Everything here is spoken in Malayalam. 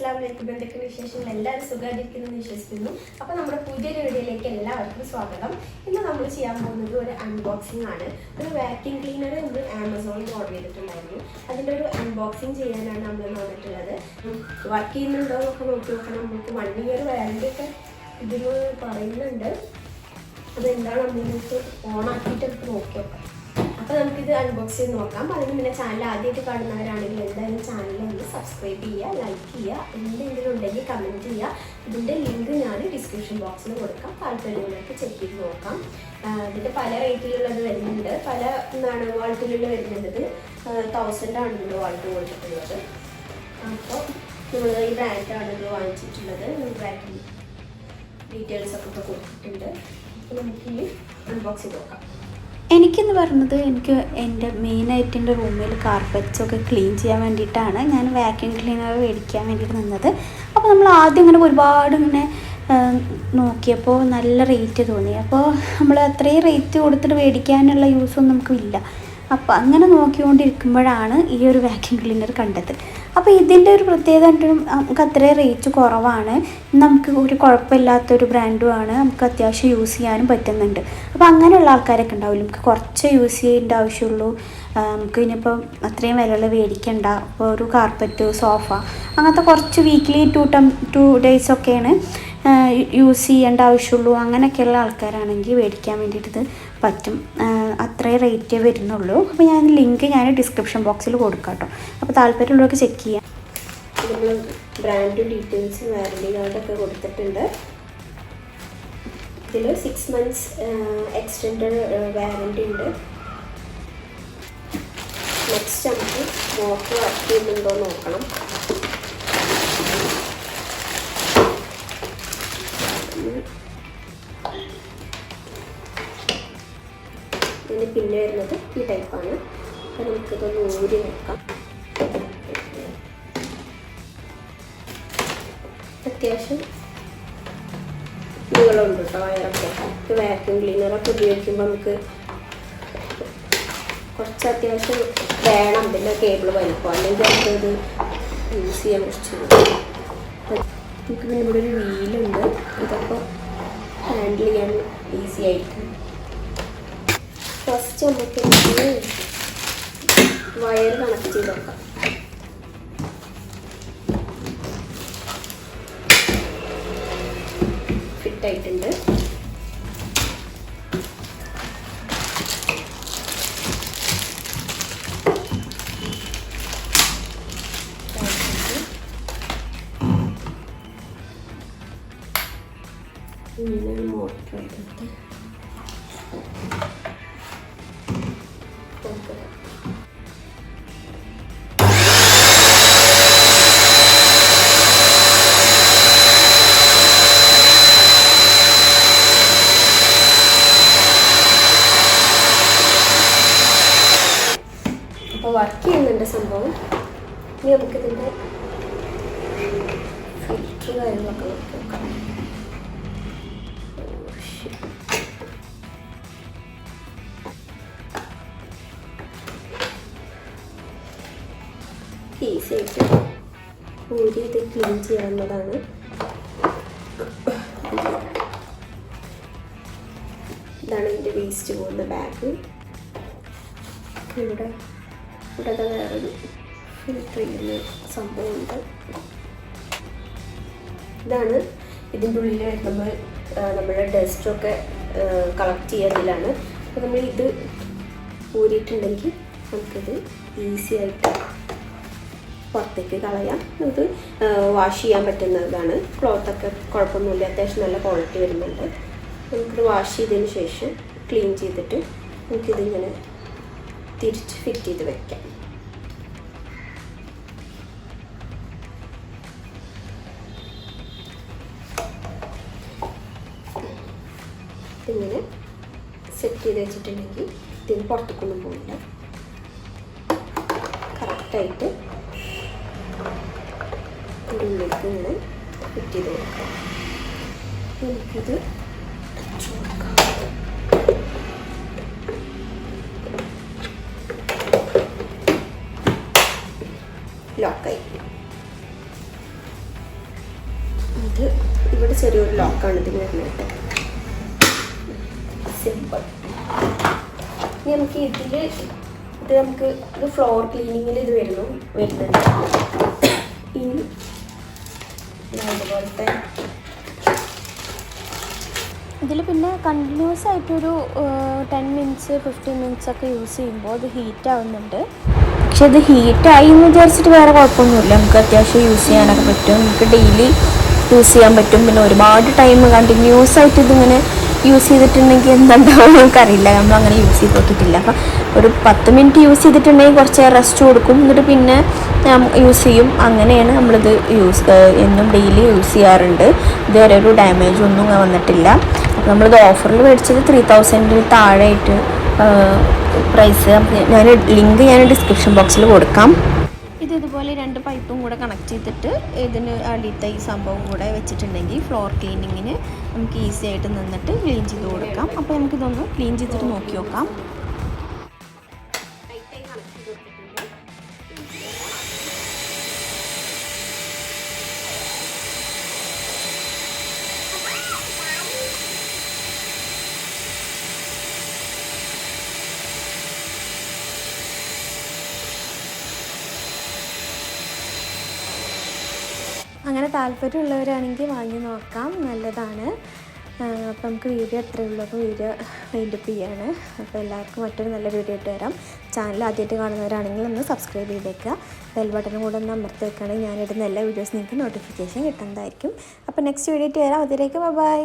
അസ്സലാമലൈക്കും. എന്തൊക്കെ വിശേഷങ്ങൾ? എല്ലാവരും സുഖമായിരിക്കുന്നു വിശ്വസിക്കുന്നു. അപ്പോൾ നമ്മുടെ പുതിയൊരു വീഡിയോയിലേക്ക് എല്ലാവർക്കും സ്വാഗതം. ഇന്ന് നമ്മൾ ചെയ്യാൻ പോകുന്നത് ഒരു അൺബോക്സിംഗ് ആണ്. ഒരു വാക്യൂം ക്ലീനർ നമ്മൾ ആമസോണിൽ ഓർഡർ ചെയ്തിട്ടുണ്ടായിരുന്നു. അതിൻ്റെ ഒരു അൺബോക്സിംഗ് ചെയ്യാനാണ് നമ്മൾ വന്നിട്ടുള്ളത്. വർക്ക് ചെയ്യുന്നുണ്ടോ എന്നൊക്കെ നോക്കി നോക്കണം. നമുക്ക് 1 ഇയർ വാറണ്ടി ഒക്കെ ഇതിന് പറയുന്നുണ്ട്. അതെന്താണ് നമ്മൾക്ക് ഓണാക്കിയിട്ട് നോക്കി നോക്കാം. അപ്പോൾ നമുക്കിത് അൺബോക്സ് ചെയ്ത് നോക്കാം. അതിന് പിന്നെ ചാനൽ ആദ്യമായിട്ട് കാണുന്നവരാണെങ്കിൽ എന്തായാലും ചാനൽ ഒന്ന് സബ്സ്ക്രൈബ് ചെയ്യുക, ലൈക്ക് ചെയ്യുക, എന്തെങ്കിലും ഉണ്ടെങ്കിൽ കമൻറ്റ് ചെയ്യുക. ഇതിൻ്റെ ലിങ്ക് ഞാൻ ഡിസ്ക്രിപ്ഷൻ ബോക്സിൽ കൊടുക്കാം. താല്പര്യമുള്ളവർക്ക് ചെക്ക് ചെയ്ത് നോക്കാം. ഇതിൻ്റെ പല റേറ്റിലുള്ളത് വരുന്നുണ്ട്, പല വാൾട്ടിലുള്ള വരുന്നുണ്ട്. 1000 ആണ് ഇതിൻ്റെ വാൾട്ട് കൊടുത്തിട്ടുള്ളത്. അപ്പോൾ നമ്മൾ ഈ ബ്രാൻഡാണ് ഇത് വാങ്ങിച്ചിട്ടുള്ളത്. ബ്രാൻഡിൻ്റെ ഡീറ്റെയിൽസൊക്കെ ഇപ്പോൾ കൊടുത്തിട്ടുണ്ട്. അപ്പോൾ നമുക്ക് ഈ അൺബോക്സ് ചെയ്ത് നോക്കാം. എനിക്കെന്ന് പറയുന്നത് എൻ്റെ മെയിനായിട്ട് എൻ്റെ റൂമിൽ കാർപ്പറ്റ്സൊക്കെ ക്ലീൻ ചെയ്യാൻ വേണ്ടിയിട്ടാണ് ഞാൻ വാക്യൂം ക്ലീനർ മേടിക്കാൻ വേണ്ടിയിട്ട് നിന്നത്. അപ്പോൾ നമ്മൾ ആദ്യം ഇങ്ങനെ ഒരുപാട് ഇങ്ങനെ നോക്കിയപ്പോൾ നല്ല റേറ്റ് തോന്നി. അപ്പോൾ നമ്മൾ അത്രയും റേറ്റ് കൊടുത്തിട്ട് മേടിക്കാനുള്ള യൂസൊന്നും നമുക്കില്ല. അപ്പോൾ അങ്ങനെ നോക്കിക്കൊണ്ടിരിക്കുമ്പോഴാണ് ഈ ഒരു വാക്യൂം ക്ലീനർ കണ്ടത്. അപ്പോൾ ഇതിൻ്റെ ഒരു പ്രത്യേകത നമുക്ക് അത്രയും റേറ്റ് കുറവാണ്, നമുക്ക് ഒരു കുഴപ്പമില്ലാത്തൊരു ബ്രാൻഡുമാണ്, നമുക്ക് അത്യാവശ്യം യൂസ് ചെയ്യാനും പറ്റുന്നുണ്ട്. അപ്പോൾ അങ്ങനെയുള്ള ആൾക്കാരൊക്കെ ഉണ്ടാവില്ല, നമുക്ക് കുറച്ച് യൂസ് ചെയ്യേണ്ട ആവശ്യമുള്ളൂ, നമുക്ക് ഇനിയിപ്പോൾ അത്രയും വിലകൾ മേടിക്കണ്ട. അപ്പോൾ ഒരു കാർപ്പറ്റ്, സോഫ അങ്ങനത്തെ കുറച്ച് വീക്ക്ലി 2 ഡേയ്സൊക്കെയാണ് യൂസ് ചെയ്യേണ്ട ആവശ്യമുള്ളൂ. അങ്ങനെയൊക്കെയുള്ള ആൾക്കാരാണെങ്കിൽ മേടിക്കാൻ വേണ്ടിയിട്ട് പറ്റും. അത്രയും റേറ്റേ വരുന്നുള്ളൂ. അപ്പോൾ ഞാൻ ലിങ്ക് ഡിസ്ക്രിപ്ഷൻ ബോക്സിൽ കൊടുക്കാം കേട്ടോ. അപ്പോൾ താല്പര്യമുള്ളവർക്ക് ചെക്ക് ചെയ്യാം. നമ്മൾ ബ്രാൻഡ് ഡീറ്റെയിൽസ് വാറണ്ടി കാർഡൊക്കെ കൊടുത്തിട്ടുണ്ട്. ഇതിൽ 6 months എക്സ്റ്റൻഡഡ് വാറണ്ടി ഉണ്ട്. നെക്സ്റ്റ് നമുക്ക് മോട്ടർ വർക്ക് ചെയ്യുന്നുണ്ടോ നോക്കണം. ഇതിന് പിന്നെ വരുന്നത് ഈ ടൈപ്പാണ്. അപ്പോൾ നമുക്കിതൊന്ന് ഊരി നോക്കാം. അത്യാവശ്യം നീളമുണ്ട് കേട്ടോ വയറൊക്കെ. ഇത് വാക്യൂം ക്ലീനറൊക്കെ ഉപയോഗിക്കുമ്പോൾ നമുക്ക് കുറച്ച് അത്യാവശ്യം വേണം. പിന്നെ കേബിൾ വലിപ്പം, അല്ലെങ്കിൽ നമുക്കത് യൂസ് ചെയ്യാൻ കുറച്ച്. നമുക്ക് പിന്നെ ഇവിടെ ഒരു വീലുണ്ട്. ഇതൊക്കെ ഹാൻഡിൽ ചെയ്യാൻ ഈസി ആയിട്ട്. ഫസ്റ്റ് നമുക്ക് വയർ കണക്ട് ചെയ്ത് നോക്കാം. ഫിറ്റായിട്ടുണ്ട്. ഇങ്ങനെയാണ് മോട്ടർ വരുന്നത്. അപ്പോൾ വർക്ക് ചെയ്യുന്നുണ്ട് സംഭവം. ഇനി നമുക്കിതിൻ്റെ ഫിൽറ്റർ കാര്യങ്ങളൊക്കെ നോക്കാം. ഈസി ആയിട്ട് ഊരി ഇത് ക്ലീൻ ചെയ്യാവുന്നതാണ്. ഇതാണ് ഇതിൻ്റെ വേസ്റ്റ് പോകുന്ന ബാഗ്. ഇവിടെ വേറൊരു ഫിൽറ്റർ ചെയ്യുന്ന സംഭവമുണ്ട്. ഇതാണ് ഇതിൻ്റെ ഉള്ളിൽ നമ്മുടെ ഡസ്റ്റൊക്കെ കളക്ട് ചെയ്യുന്നതിലാണ്. അപ്പോൾ നമ്മൾ ഇത് ഊരിയിട്ടുണ്ടെങ്കിൽ നമുക്കിത് ഈസി ആയിട്ട് പുറത്തേക്ക് കളയാം. നമുക്ക് വാഷ് ചെയ്യാൻ പറ്റുന്നതാണ്. ക്ലോത്തൊക്കെ കുഴപ്പമൊന്നുമില്ല, അത്യാവശ്യം നല്ല ക്വാളിറ്റി വരുന്നുണ്ട്. നമുക്കിത് വാഷ് ചെയ്തതിന് ശേഷം ക്ലീൻ ചെയ്തിട്ട് നമുക്കിതിങ്ങനെ തിരിച്ച് ഫിറ്റ് ചെയ്ത് വയ്ക്കാം. ഇങ്ങനെ സെറ്റ് ചെയ്ത് വെച്ചിട്ടുണ്ടെങ്കിൽ ഇതിന് പുറത്തേക്കൊന്നും പോകില്ല. കറക്റ്റായിട്ട് ഉള്ളിലേക്ക് ഇങ്ങനെ ഫിറ്റ് ചെയ്ത് കൊടുക്കാം. നമുക്കിത് ലോക്കായി. ഇത് ഇവിടെ ചെറിയൊരു ലോക്കാണ് ഇതിന് വരുന്നത്. സിമ്പിൾ. ഇനി നമുക്ക് ഇത് ഫ്ലോർ ക്ലീനിങ്ങിൽ ഇത് വരുന്നുണ്ട്. ഇനി അതുപോലത്തെ ഇതിൽ പിന്നെ കണ്ടിന്യൂസ് ആയിട്ടൊരു 10 മിനിറ്റ്സ് 15 മിനിറ്റ്സ് ഒക്കെ യൂസ് ചെയ്യുമ്പോൾ അത് ഹീറ്റ് ആവുന്നുണ്ട്. പക്ഷെ ഇത് ഹീറ്റായി എന്ന് വിചാരിച്ചിട്ട് വേറെ കുഴപ്പമൊന്നുമില്ല. നമുക്ക് അത്യാവശ്യം യൂസ് ചെയ്യാനൊക്കെ പറ്റും. നമുക്ക് ഡെയിലി യൂസ് ചെയ്യാൻ പറ്റും. പിന്നെ ഒരുപാട് ടൈം കണ്ടിന്യൂസ് ആയിട്ട് ഇതിങ്ങനെ യൂസ് ചെയ്തിട്ടുണ്ടെങ്കിൽ എന്തുണ്ടാവും നമുക്കറിയില്ല. നമ്മളങ്ങനെ യൂസ് ചെയ്ത് നോക്കിയിട്ടില്ല. അപ്പം ഒരു 10 മിനിറ്റ് യൂസ് ചെയ്തിട്ടുണ്ടെങ്കിൽ കുറച്ച് റെസ്റ്റ് കൊടുക്കും, എന്നിട്ട് പിന്നെ യൂസ് ചെയ്യും. അങ്ങനെയാണ് നമ്മളിത് എന്നും ഡെയിലി യൂസ് ചെയ്യാറുണ്ട്. ഇതുവരെ ഒരു ഡാമേജ് ഒന്നും വന്നിട്ടില്ല. അപ്പോൾ നമ്മളിത് ഓഫറിൽ മേടിച്ചത് 3000 താഴെയായിട്ട് പ്രൈസ്. ഞാൻ ലിങ്ക് ഡിസ്ക്രിപ്ഷൻ ബോക്സിൽ കൊടുക്കാം. ഇതുപോലെ 2 പൈപ്പും കൂടെ കണക്ട് ചെയ്തിട്ട് ഇതിന് അടിയത്തെ ഈ സംഭവം കൂടെ വെച്ചിട്ടുണ്ടെങ്കിൽ ഫ്ലോർ ക്ലീനിങ്ങിന് നമുക്ക് ഈസി ആയിട്ട് നിന്നിട്ട് ക്ലീൻ ചെയ്ത് കൊടുക്കാം. അപ്പോൾ നമുക്കിതൊന്ന് ക്ലീൻ ചെയ്തിട്ട് നോക്കി നോക്കാം. അങ്ങനെ താല്പര്യമുള്ളവരാണെങ്കിൽ വാങ്ങി നോക്കാം, നല്ലതാണ്. അപ്പോൾ നമുക്ക് വീഡിയോ എത്രയേ ഉള്ളൂ. അപ്പോൾ വീഡിയോ വൈൻഡപ്പ് ചെയ്യാണ്. അപ്പോൾ എല്ലാവർക്കും മറ്റൊരു നല്ല വീഡിയോ ആയിട്ട് വരാം. ചാനൽ ആദ്യമായിട്ട് കാണുന്നവരാണെങ്കിൽ ഒന്ന് സബ്സ്ക്രൈബ് ചെയ്തേക്കുക. ബെൽ ബട്ടനും കൂടെ ഒന്ന് അമർത്തി വെക്കുകയാണെങ്കിൽ ഞാനിടുന്ന എല്ലാ വീഡിയോസ് നിങ്ങൾക്ക് നോട്ടിഫിക്കേഷൻ കിട്ടുന്നതായിരിക്കും. അപ്പോൾ നെക്സ്റ്റ് വീഡിയോ ആയിട്ട് വരാം. അതിലേക്ക് ബൈ.